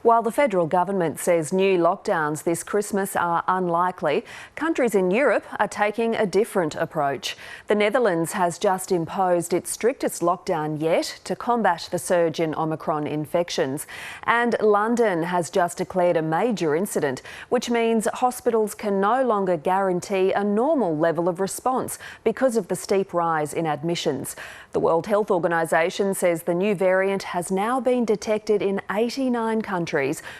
While the federal government says new lockdowns this Christmas are unlikely, countries in Europe are taking a different approach. The Netherlands has just imposed its strictest lockdown yet to combat the surge in Omicron infections. And London has just declared a major incident, which means hospitals can no longer guarantee a normal level of response because of the steep rise in admissions. The World Health Organization says the new variant has now been detected in 89 countries,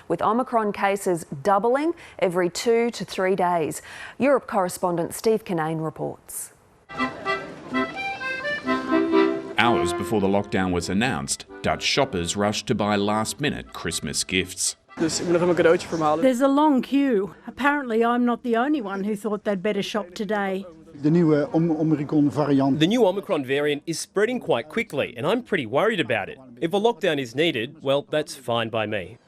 with Omicron cases doubling every 2 to 3 days. Europe correspondent Steve Kinane reports. Hours before the lockdown was announced, Dutch shoppers rushed to buy last-minute Christmas gifts. There's a long queue. Apparently I'm not the only one who thought they'd better shop today. The new Omicron variant is spreading quite quickly, and I'm pretty worried about it. If a lockdown is needed, well, that's fine by me.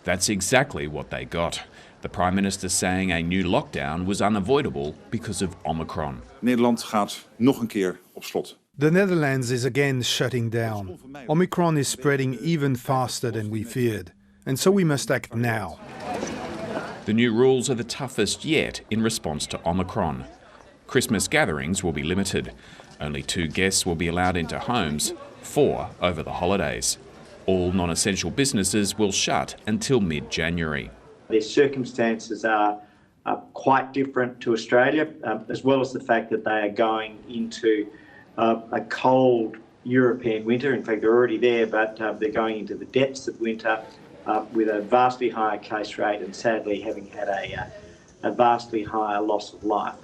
That's exactly what they got. The Prime Minister saying a new lockdown was unavoidable because of Omicron. Nederland gaat nog een keer op slot. The Netherlands is again shutting down. Omicron is spreading even faster than we feared, and so we must act now. The new rules are the toughest yet in response to Omicron. Christmas gatherings will be limited. Only 2 guests will be allowed into homes, 4 over the holidays. All non-essential businesses will shut until mid-January. Their circumstances are quite different to Australia, as well as the fact that they are going into a cold European winter. In fact, they're already there, but they're going into the depths of winter with a vastly higher case rate and sadly having had a vastly higher loss of life.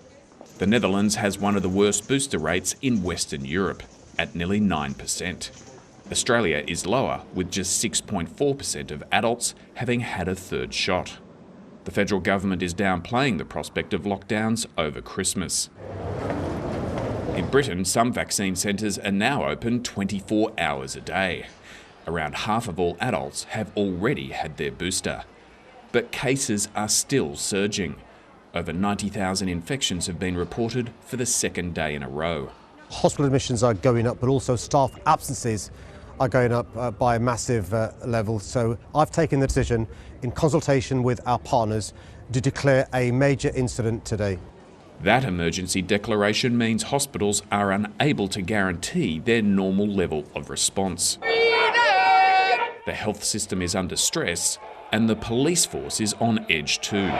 The Netherlands has one of the worst booster rates in Western Europe, at nearly 9%. Australia is lower, with just 6.4% of adults having had a third shot. The federal government is downplaying the prospect of lockdowns over Christmas. In Britain, some vaccine centres are now open 24 hours a day. Around half of all adults have already had their booster. But cases are still surging. Over 90,000 infections have been reported for the second day in a row. Hospital admissions are going up, but also staff absences are going up by a massive level. So I've taken the decision, in consultation with our partners, to declare a major incident today. That emergency declaration means hospitals are unable to guarantee their normal level of response. The health system is under stress, and the police force is on edge too.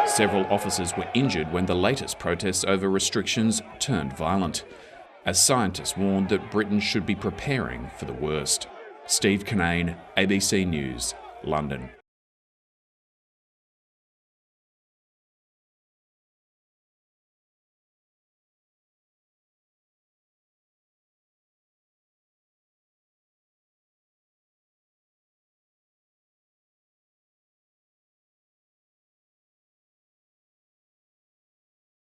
Several officers were injured when the latest protests over restrictions turned violent, as scientists warned that Britain should be preparing for the worst. Steve Kinane, ABC News, London.